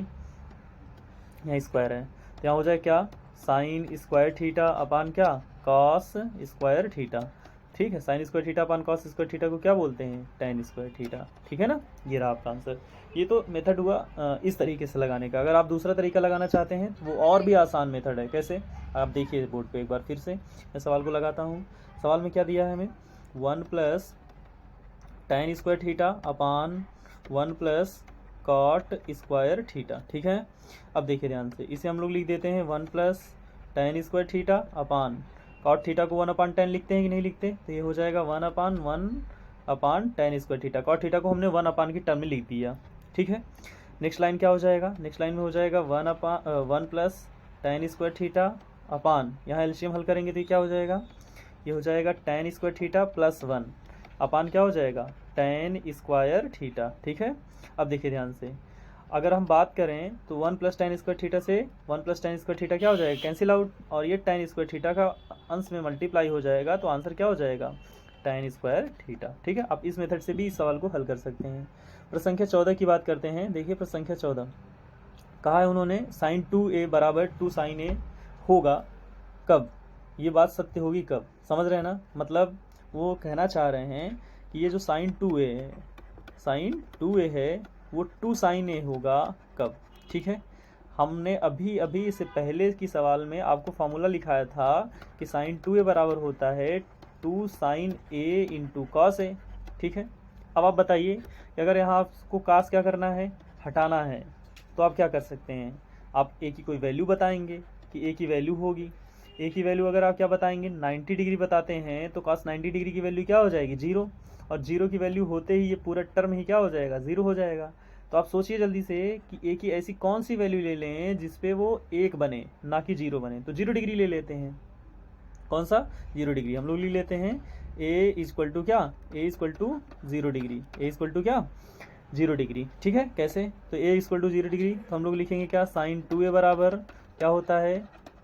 यहाँ स्क्वायर है तो यहाँ हो जाए क्या? साइन स्क्वायर थीटा अपान क्या? Cos square theta. ठीक है। साइन स्क्वायर थीटा अपान कॉस स्क्वायर थीटा को क्या बोलते हैं? tan square theta. ठीक है ना। ये रहा आपका आंसर। ये तो मेथड हुआ इस तरीके से लगाने का। अगर आप दूसरा तरीका लगाना चाहते हैं तो वो और भी आसान मेथड है। कैसे? आप देखिए बोर्ड पे एक बार फिर से मैं सवाल को लगाता हूँ। सवाल में क्या दिया है हमें? 1 plus tan square theta upon 1 plus cot square theta. ठीक है। अब देखिए ध्यान से, इसे हम लोग लिख देते हैं 1 plus tan square theta upon cot theta को 1 अपान 10 लिखते हैं कि नहीं लिखते? तो ये हो जाएगा 1 upon tan square theta. Cot theta को हमने 1 अपान की टर्म में लिख दिया। ठीक है। नेक्स्ट लाइन क्या हो जाएगा? नेक्स्ट लाइन में हो जाएगा 1 प्लस tan स्क्वायर थीटा अपान, यहाँ एलसीएम हल करेंगे तो ये क्या हो जाएगा? ये हो जाएगा tan स्क्वायर थीटा प्लस 1 अपान क्या हो जाएगा? tan square theta. ठीक है। अब देखिए ध्यान से, अगर हम बात करें तो 1 प्लस tan स्क्वायर थीटा से 1 प्लस tan स्क्वायर थीटा क्या हो जाएगा? कैंसिल आउट, और ये tan स्क्वायर थीटा का अंश में मल्टीप्लाई हो जाएगा, तो आंसर क्या हो जाएगा? tan square theta. ठीक है। आप इस मेथड से भी इस सवाल को हल कर सकते हैं। प्रश्न संख्या 14 की बात करते हैं। देखिए प्रश्न संख्या 14 कहा है उन्होंने, साइन 2a बराबर 2 sin a होगा कब? ये बात सत्य होगी कब? समझ रहे हैं ना। मतलब वो कहना चाह रहे हैं कि ये जो साइन 2a है, साइन 2a है वो 2 साइन a होगा कब। ठीक है, हमने अभी अभी इससे पहले की सवाल में आपको फॉर्मूला लिखाया था कि साइन 2a बराबर होता है 2 sine a into cos a। ठीक है, अब आप बताइए कि अगर यहाँ आपको कास क्या करना है, हटाना है, तो आप क्या कर सकते हैं, आप a की कोई वैल्यू बताएंगे कि a की वैल्यू होगी। a की वैल्यू अगर आप क्या बताएंगे, 90 डिग्री बताते हैं, तो cos 90 डिग्री की वैल्यू क्या हो जाएगी, 0, और 0 की वैल्यू होते ही ये पूरा टर्म ही क्या हो जाएगा, 0 हो जाएगा। तो आप सोचिए जल्दी से कि a की ऐसी कौन सी वैल्यू ले लें जिसपे वो 1 बने, ना कि 0 बने। तो 0 डिग्री ले लेते हैं, कौन सा, 0 डिग्री हम लोग ले लेते हैं। a इक्वल टू क्या, a equal to 0 degree, a equal to क्या, 0 डिग्री। ठीक है, कैसे, तो a इक्वल टू 0 डिग्री, तो हम लोग लिखेंगे क्या, साइन 2a बराबर क्या होता है,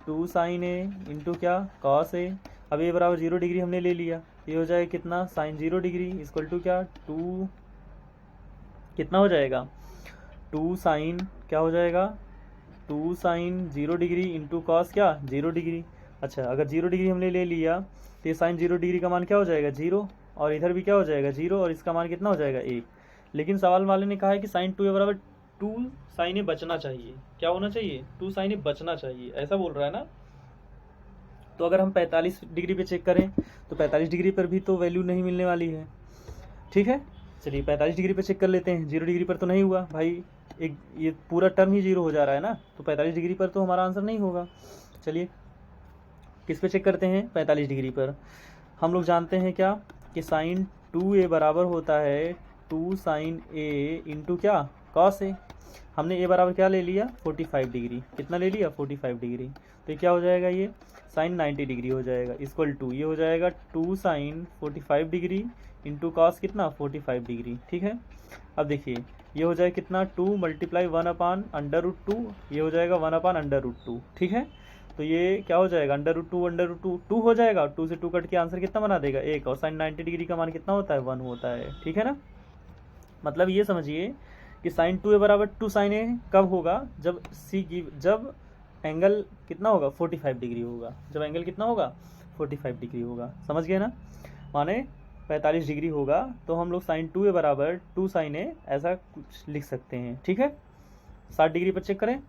2 साइन a इंटू क्या, कॉस a। अब a बराबर 0 डिग्री हमने ले लिया, ये हो जाएगा कितना, साइन 0 डिग्री इक्वल टू क्या, 2 कितना हो जाएगा, 2 साइन क्या हो जाएगा, 2 साइन 0 डिग्री इंटू कॉस क्या, 0 डिग्री। अच्छा, अगर 0 डिग्री हमने ले लिया तो ये साइन 0 डिग्री का मान क्या हो जाएगा, 0, और इधर भी क्या हो जाएगा, 0, और इसका मान कितना हो जाएगा, 1। लेकिन सवाल वाले ने कहा है कि साइन 2a बराबर 2 साइन a बचना चाहिए, क्या होना चाहिए, 2 साइन a बचना चाहिए, ऐसा बोल रहा है ना। तो अगर हम 45 डिग्री पे चेक करें तो 45 डिग्री पर भी तो वैल्यू नहीं मिलने वाली है। ठीक है, चलिए 45 डिग्री पे चेक कर लेते हैं, 0 डिग्री पर तो नहीं हुआ भाई, एक ये पूरा टर्म ही 0 हो जा रहा है ना, तो 45 डिग्री पर तो हमारा आंसर नहीं होगा। चलिए किस पे चेक करते हैं, 45 डिग्री पर। हम लोग जानते हैं क्या कि साइन 2a बराबर होता है 2 साइन a इंटू क्या, कॉस a। हमने a बराबर क्या ले लिया, 45 डिग्री, कितना ले लिया, 45 डिग्री। तो ये क्या हो जाएगा, ये साइन 90 डिग्री हो जाएगा, इक्वल टू ये हो जाएगा 2 साइन 45 डिग्री इंटू कॉस कितना, 45 डिग्री। ठीक है, अब देखिए ये हो जाएगा कितना, 2 मल्टीप्लाई 1 अपान अंडर रूट 2, ये हो जाएगा 1 अपान अंडर रूट 2। ठीक है, तो ये क्या हो जाएगा, अंडर रूट 2 2 हो जाएगा, 2 से 2 कट के आंसर कितना बना देगा, 1, और साइन 90 डिग्री का मान कितना होता है, 1 होता है। ठीक है ना, मतलब ये समझिए कि साइन 2a बराबर 2 साइन a कब होगा, जब जब एंगल कितना होगा, 45 डिग्री होगा, जब एंगल कितना होगा, 45 डिग्री होगा। समझ गए ना, माने 45 डिग्री होगा, तो हम लोग साइन 2a बराबर 2 साइन a ऐसा कुछ लिख सकते हैं। ठीक है, 60 डिग्री पर चेक करें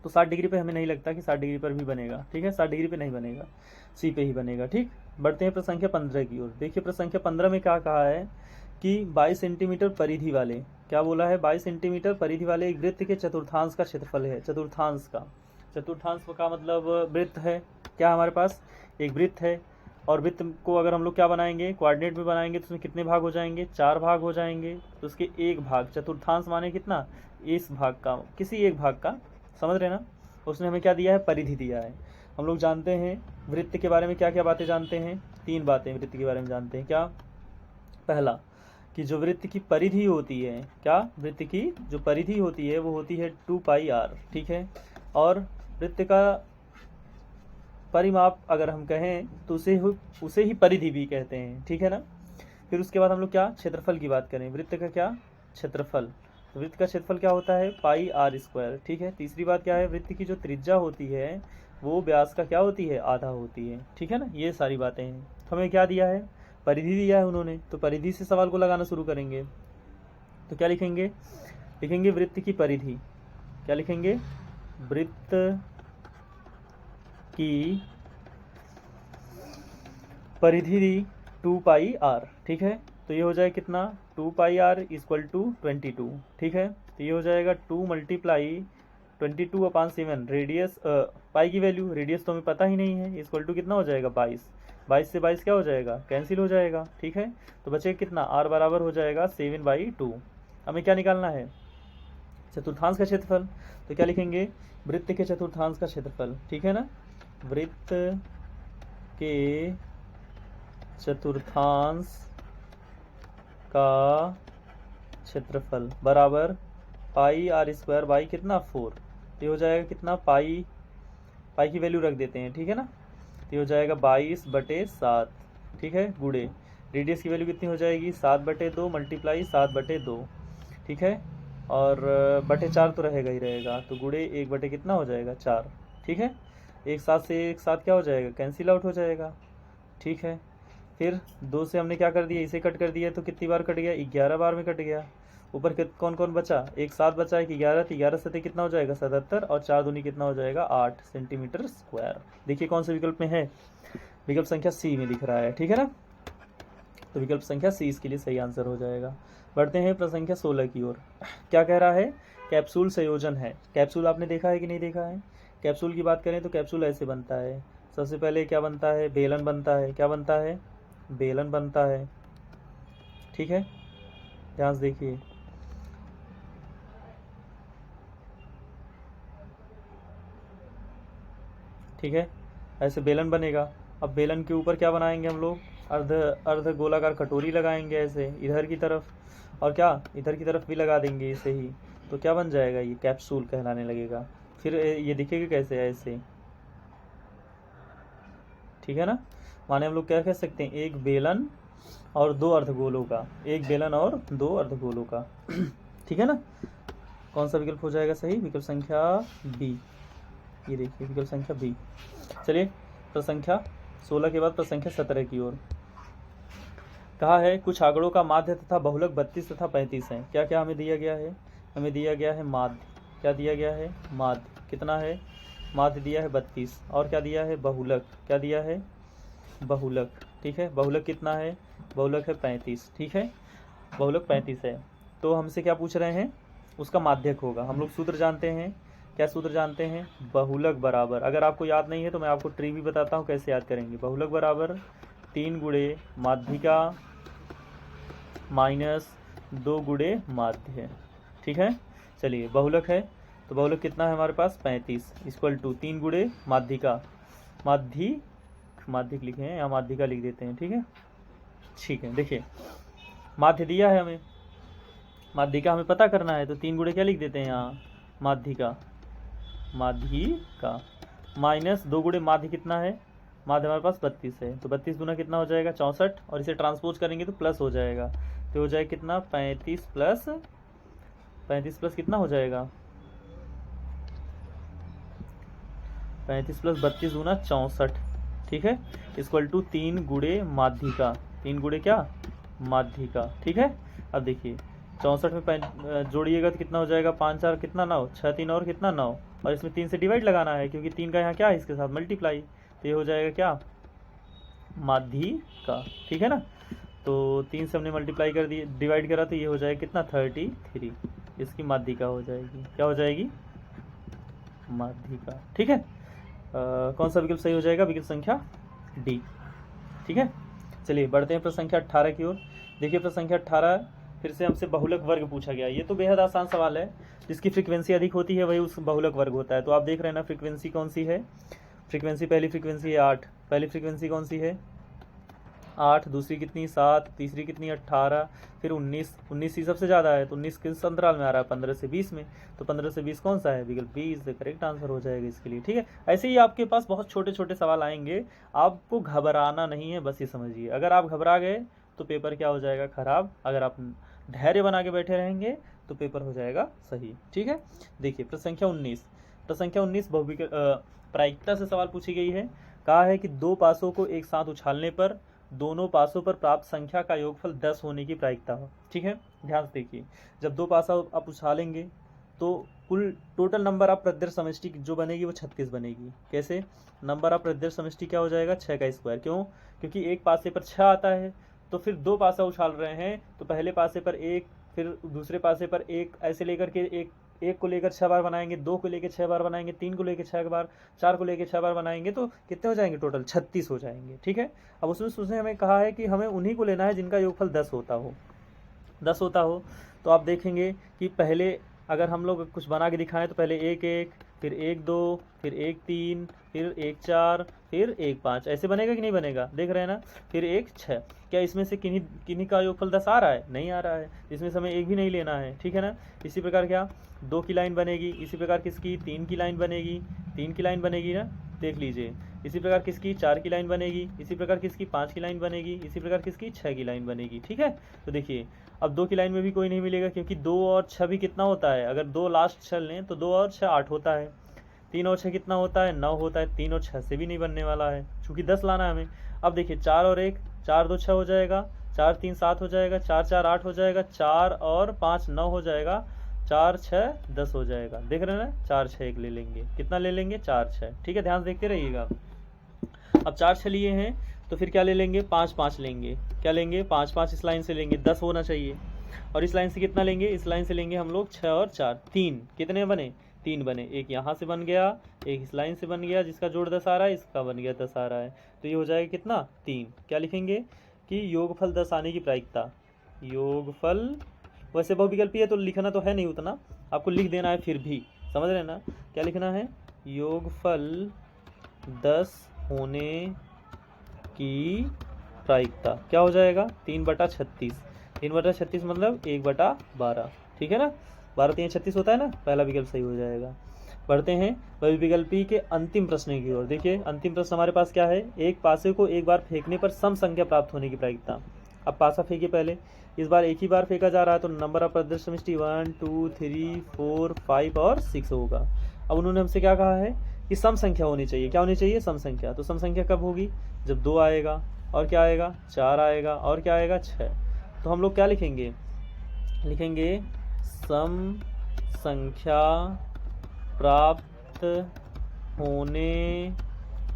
तो 60 डिग्री पे हमें नहीं लगता कि 60 डिग्री पर भी बनेगा। ठीक है, 60 डिग्री पे नहीं बनेगा, सी पे ही बनेगा। ठीक, बढ़ते हैं प्रश्न संख्या 15 की ओर। देखिए प्रश्न संख्या 15 में क्या कहा है कि 22 सेंटीमीटर परिधि वाले, क्या बोला है, 22 सेंटीमीटर परिधि वाले एक वृत्त के चतुर्थांश का क्षेत्रफल है। चतुर्थांश का, चतुर्थांश का मतलब वृत्त है, क्या हमारे पास एक वृत्त है, और वृत्त को अगर हम लोग क्या बनाएंगे, कोऑर्डिनेट में बनाएंगे तो उसमें कितने भाग हो जाएंगे, 4 भाग हो जाएंगे। तो उसके एक भाग, चतुर्थांश माने कितना, इस भाग का, किसी एक भाग का, समझ रहे ना। उसने हमें क्या दिया है, परिधि दिया है। हम लोग जानते हैं वृत्त के बारे में क्या क्या बातें जानते हैं, 3 बातें वृत्त के बारे में जानते हैं। क्या, पहला कि जो वृत्त की परिधि होती है, क्या, वृत्त की जो परिधि होती है वो होती है 2 पाई r। ठीक है, और वृत्त का परिमाप अगर हम कहें तो उसे ही परिधि भी कहते हैं। ठीक है ना, फिर उसके बाद हम लोग क्या, क्षेत्रफल की बात करें, वृत्त का क्या, क्षेत्रफल, तो वृत्त का क्षेत्रफल क्या होता है, पाई r स्क्वायर। ठीक है, तीसरी बात क्या है, वृत्त की जो त्रिज्या होती है वो व्यास का क्या होती है, आधा होती है। ठीक है ना, ये सारी बातें हैं। तो हमें क्या दिया है, परिधि दिया है उन्होंने, तो परिधि से सवाल को लगाना शुरू करेंगे। तो क्या लिखेंगे, लिखेंगे वृत्त की परिधि, क्या लिखेंगे, वृत्त की परिधि 2 पाई r। ठीक है, तो ये हो जाएगा कितना, 2 पाई r इक्वल टू 22। ठीक है, तो ये हो जाएगा 2 मल्टीप्लाई 22 अपान 7, रेडियस पाई की वैल्यू, रेडियस तो हमें पता ही नहीं है, इक्वल टू कितना हो जाएगा, 22, 22 से 22 क्या हो जाएगा, कैंसिल हो जाएगा। ठीक है, तो बचेगा कितना, r बराबर हो जाएगा 7/2। हमें क्या निकालना है, चतुर्थांश का क्षेत्रफल। तो क्या लिखेंगे, वृत्त के चतुर्थांश का क्षेत्रफल। ठीक है ना, वृत्त के चतुर्थांश का क्षेत्रफल बराबर पाई r स्क्वायर बाई कितना, 4। ये हो जाएगा कितना, पाई की वैल्यू रख देते हैं। ठीक है ना, तो ये हो जाएगा 22/7। ठीक है, गुड़े रेडियस की वैल्यू कितनी हो जाएगी, 7/2 मल्टीप्लाई 7/2। ठीक है, और बटे 4 तो रहेगा ही रहेगा, तो गुड़े 1 बटे कितना हो जाएगा, 4। ठीक है, एक साथ से एक साथ क्या हो जाएगा, कैंसिल आउट हो जाएगा। ठीक है, फिर 2 से हमने क्या कर दिया, इसे कट कर दिया, तो कितनी बार कट गया, 11 बार में कट गया। ऊपर कौन कौन बचा, एक 7 बचा, एक 11, तो 11 सतह कितना हो जाएगा 77, और 4 दूनी कितना हो जाएगा 8 सेंटीमीटर स्क्वायर। देखिए कौन से विकल्प में है, विकल्प संख्या सी में दिख रहा है, ठीक है ना। तो विकल्प संख्या सी इसके लिए सही आंसर हो जाएगा। बढ़ते हैं प्रश्न संख्या 16 की ओर। क्या कह रहा है, कैप्सूल संयोजन है। कैप्सूल आपने देखा है कि नहीं देखा है। कैप्सूल की बात करें तो कैप्सूल ऐसे बनता है, सबसे पहले क्या बनता है, बेलन बनता है। क्या बनता है, बेलन बनता है, ठीक है, ध्यान से देखिए। ठीक है, ऐसे बेलन बनेगा। अब बेलन के ऊपर क्या बनाएंगे हम लोग, अर्ध गोलाकार कटोरी लगाएंगे ऐसे इधर की तरफ, और क्या इधर की तरफ भी लगा देंगे इसे ही, तो क्या बन जाएगा, ये कैप्सूल कहलाने लगेगा। फिर ये दिखेगा कैसे, ऐसे, ठीक है ना। माने हम लोग क्या कह सकते हैं, एक बेलन और 2 अर्धगोलों का, एक बेलन और 2 अर्धगोलों का ठीक है ना। कौन सा विकल्प हो जाएगा सही, विकल्प संख्या बी। ये देखिए विकल्प संख्या बी। चलिए प्रश्न संख्या 16 के बाद प्रश्न संख्या 17 की ओर। कहा है कुछ आंकड़ों का माध्य तथा बहुलक 32 तथा 35 है। क्या क्या हमें दिया गया है, हमें दिया गया है माध्य। क्या दिया गया है, माध्य कितना है, माध्य दिया है 32, और क्या दिया है, बहुलक। क्या दिया है, बहुलक, ठीक है, बहुलक कितना है, बहुलक है 35, ठीक है, बहुलक 35 है। तो हमसे क्या पूछ रहे हैं, उसका माध्यक होगा। हम लोग सूत्र जानते हैं, क्या सूत्र जानते हैं, बहुलक बराबर, अगर आपको याद नहीं है तो मैं आपको ट्रिक भी बताता हूँ कैसे याद करेंगे। बहुलक बराबर 3 गुणे माध्यिका माइनस 2 गुणे माध्य, ठीक है। चलिए बहुलक है तो बहुलक कितना है हमारे पास 35 इक्वल टू 3 गुणे माध्यिका, माध्यिक लिखे हैं, यहाँ माध्यिका लिख देते हैं, ठीक है। ठीक है, देखिए माध्य दिया है हमें, माध्यिका हमें पता करना है, तो 3 गुणे क्या लिख देते हैं यहाँ, माध्यिका, माध्यिका माइनस 2 गुणे माध्य कितना है, माध्य हमारे पास 32 है, तो 32 गुना कितना हो जाएगा 64, और इसे ट्रांसपोज करेंगे तो प्लस हो जाएगा, तो हो जाएगा कितना 35 प्लस कितना हो जाएगा 35 प्लस 32 गुना 64, ठीक है, इक्वल टू 3 गुणे माध्यिका, 3 गुणे क्या माध्यिका, ठीक है। अब देखिए 64 में जोड़िएगा तो कितना हो जाएगा 5 4 कितना 9, 6 3 और कितना 9, और इसमें 3 से डिवाइड लगाना है क्योंकि 3 का यहाँ क्या है इसके साथ मल्टीप्लाई, तो ये हो जाएगा क्या माध्यिका, ठीक है ना। तो 3 से हमने मल्टीप्लाई कर दिए, डिवाइड करा, तो ये हो जाएगा कितना 33, इसकी माध्यिका हो जाएगी, क्या हो जाएगी माध्यिका, ठीक है। कौन सा विकल्प सही हो जाएगा, विकल्प संख्या डी, ठीक है। चलिए बढ़ते हैं प्रश्न संख्या 18 की ओर। देखिए प्रश्न संख्या 18 फिर से हमसे बहुलक वर्ग पूछा गया। ये तो बेहद आसान सवाल है, जिसकी फ्रीक्वेंसी अधिक होती है वही उस बहुलक वर्ग होता है। तो आप देख रहे हैं ना फ्रीक्वेंसी कौन सी है, फ्रीक्वेंसी पहली फ्रीक्वेंसी है 8, पहली फ्रीक्वेंसी कौन सी है 8, दूसरी कितनी 7, तीसरी कितनी 18, फिर 19 ही सबसे ज़्यादा है, तो 19 किस अंतराल में आ रहा है 15 से 20 में, तो 15 से 20 कौन सा है, विकल्प 20 करेक्ट आंसर हो जाएगा इसके लिए, ठीक है। ऐसे ही आपके पास बहुत छोटे छोटे सवाल आएंगे, आपको घबराना नहीं है, बस ये समझिए, अगर आप घबरा गए तो पेपर क्या हो जाएगा खराब, अगर आप धैर्य बना के बैठे रहेंगे तो पेपर हो जाएगा सही, ठीक है। देखिए प्रश्न संख्या 19 प्रायिकता से सवाल पूछी गई है। कहा है कि 2 पासों को एक साथ उछालने पर दोनों पासों पर प्राप्त संख्या का योगफल 10 होने की प्रायिकता हो, ठीक है। ध्यान से देखिए, जब 2 पासा आप उछालेंगे तो कुल टोटल नंबर ऑफ प्रत्यर्थ समष्टि जो बनेगी वो 36 बनेगी। कैसे, नंबर ऑफ प्रत्यर्थ समष्टि क्या हो जाएगा 6 का स्क्वायर, क्यों, क्योंकि एक पासे पर 6 आता है, तो फिर 2 पासा उछाल रहे हैं तो पहले पासे पर 1, फिर दूसरे पासे पर 1, ऐसे लेकर के एक को लेकर 6 बार बनाएंगे, 2 को लेकर 6 बार बनाएंगे, 3 को लेकर 6 बार, 4 को लेकर 6 बार बनाएंगे, तो कितने हो जाएंगे टोटल 36 हो जाएंगे, ठीक है। अब उसने हमें कहा है कि हमें उन्हीं को लेना है जिनका योगफल 10 होता हो। तो आप देखेंगे कि पहले अगर हम लोग कुछ बना के दिखाएं तो पहले 1 1, फिर 1 2, फिर 1 3, फिर 1 4, फिर 1 5, ऐसे बनेगा कि नहीं बनेगा, देख रहे हैं ना, फिर 1 6। क्या इसमें से किन्हीं का योगफल 10 आ रहा है, नहीं आ रहा है, इसमें से हमें एक भी नहीं लेना है, ठीक है ना। इसी प्रकार क्या 2 की लाइन बनेगी, इसी प्रकार किसकी 3 की लाइन बनेगी, 3 की लाइन बनेगी ना, देख लीजिए, इसी प्रकार किसकी 4 की लाइन बनेगी, इसी प्रकार किसकी 5 की लाइन बनेगी, इसी प्रकार किसकी 6 की लाइन बनेगी, ठीक है। तो देखिए अब 2 की लाइन में भी कोई नहीं मिलेगा, क्योंकि 2 और 6 भी कितना होता है, अगर 2 लास्ट चल लें तो 2 और 6 8 होता है, 3 और 6 कितना होता है 9 होता है, 3 और 6 से भी नहीं बनने वाला है, चूँकि 10 लाना है हमें। अब देखिए 4 और 1 4 2 6 हो जाएगा, 4 3 7 हो जाएगा, 4 4 8 हो जाएगा, 4 और 5 9 हो जाएगा, 4 6 10 हो जाएगा। देख रहे हैं ना, 4 6 एक ले लेंगे, कितना ले लेंगे 4 6, ठीक है, ध्यान से देखते रहिएगा। अब 4 6 लिए हैं तो फिर क्या ले लेंगे, 5 5 लेंगे, क्या लेंगे 5 5 इस लाइन से लेंगे, 10 होना चाहिए। और इस लाइन से कितना लेंगे, इस लाइन से लेंगे हम लोग 6 और 4 3, कितने बने 3 बने, एक यहाँ से बन गया, एक इस लाइन से बन गया जिसका जोड़ 10 आ रहा है, इसका बन गया 10 आ रहा है, तो ये हो जाएगा कितना 3। क्या लिखेंगे कि योगफल 10 आने की प्रायिकता, योगफल वैसे बहुविकल्पी है तो लिखना तो है नहीं उतना, आपको लिख देना है फिर भी, समझ रहे ना, क्या लिखना है, योगफल 10 होने की प्रायिकता क्या हो जाएगा 3/36, 3/36 मतलब 1/12, ठीक है ना, 12 3 36 होता है ना, पहला विकल्प सही हो जाएगा। बढ़ते हैं बहुविकल्पी के अंतिम प्रश्न की ओर। देखिए अंतिम प्रश्न हमारे पास क्या है, एक पासे को एक बार फेंकने पर सम संख्या प्राप्त होने की प्रायिकता। अब पासा फेंके पहले, इस बार एक ही बार फेंका जा रहा है तो नंबर ऑफ ब्रदर्स समष्टि 1 2 3 4 5 और 6 होगा। अब उन्होंने हमसे क्या कहा है कि सम संख्या होनी चाहिए, क्या होनी चाहिए सम संख्या, तो सम संख्या कब होगी, जब 2 आएगा और क्या आएगा 4 आएगा और क्या आएगा 6। तो हम लोग क्या लिखेंगे, लिखेंगे सम संख्या प्राप्त होने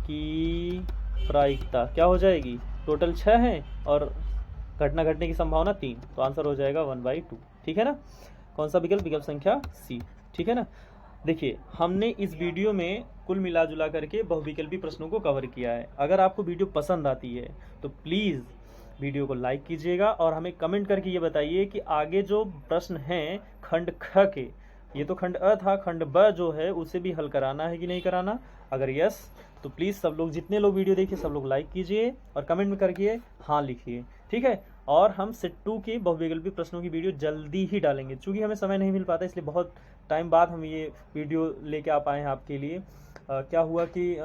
की प्रायिकता क्या हो जाएगी, टोटल 6 है और घटना घटने की संभावना 3, तो आंसर हो जाएगा 1/2, ठीक है ना। कौन सा विकल्प, विकल्प संख्या सी, ठीक है ना। देखिए हमने इस वीडियो में कुल मिला जुला करके बहुविकल्पी प्रश्नों को कवर किया है। अगर आपको वीडियो पसंद आती है तो प्लीज़ वीडियो को लाइक कीजिएगा और हमें कमेंट करके ये बताइए कि आगे जो प्रश्न हैं खंड ख के, ये तो खंड अ था, खंड ब जो है उसे भी हल कराना है कि नहीं कराना। अगर यस तो प्लीज़ सब लोग, जितने लोग वीडियो देखिए सब लोग लाइक कीजिए और कमेंट में करके हाँ लिखिए, ठीक है। और हम सेट 2 के बहुविकल्पी प्रश्नों की वीडियो जल्दी ही डालेंगे, चूँकि हमें समय नहीं मिल पाता इसलिए बहुत टाइम बाद हम ये वीडियो लेके आ पाए हैं आपके लिए। क्या हुआ कि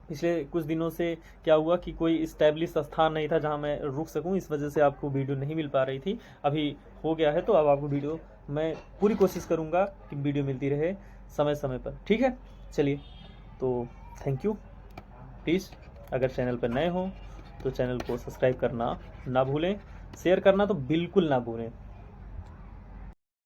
पिछले कुछ दिनों से क्या हुआ कि कोई इस्टेब्लिश स्थान नहीं था जहां मैं रुक सकूं, इस वजह से आपको वीडियो नहीं मिल पा रही थी। अभी हो गया है तो अब आपको वीडियो, मैं पूरी कोशिश करूंगा कि वीडियो मिलती रहे समय समय पर, ठीक है। चलिए तो थैंक यू। प्लीज़ अगर चैनल पर नए हो तो चैनल को सब्सक्राइब करना ना भूलें, शेयर करना तो बिल्कुल ना भूलें।